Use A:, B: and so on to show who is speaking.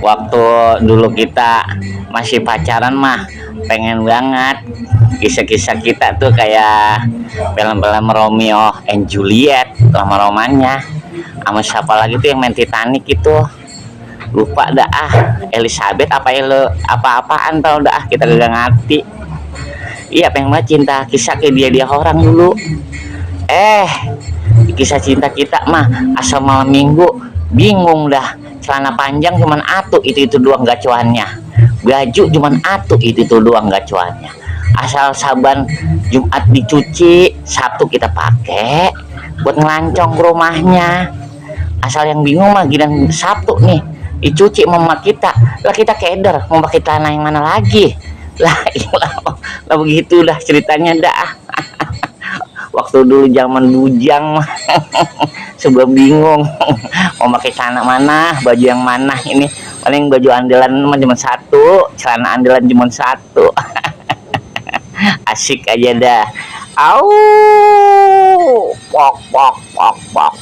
A: Waktu dulu kita masih pacaran mah pengen banget kisah-kisah kita tuh kayak film-film Romeo and Juliet, lama-romannya sama siapa lagi tuh yang main Titanic itu, lupa dah Elizabeth apa ya lo, apa-apaan tau dah, kita gak ngerti. Iya pengen banget cinta kisah kayak dia orang dulu. eh Kisah cinta kita mah asal malam minggu bingung dah, celana panjang cuman atu itu doang gacuannya, baju cuman atu itu doang gacuannya, asal saban Jumat dicuci, Sabtu kita pakai buat ngelancong ke rumahnya. Asal yang bingung mah giliran Sabtu nih dicuci mama kita, lah kita keder mau pakai celana yang mana lagi lah. Lah begitu dah ceritanya dah. Waktu dulu zaman bujang mah sebelum bingung mau pakai celana mana, baju yang mana. Ini paling baju andalan mah cuma satu, celana andalan cuma satu. Asik aja dah. Au, pok pok pok pok.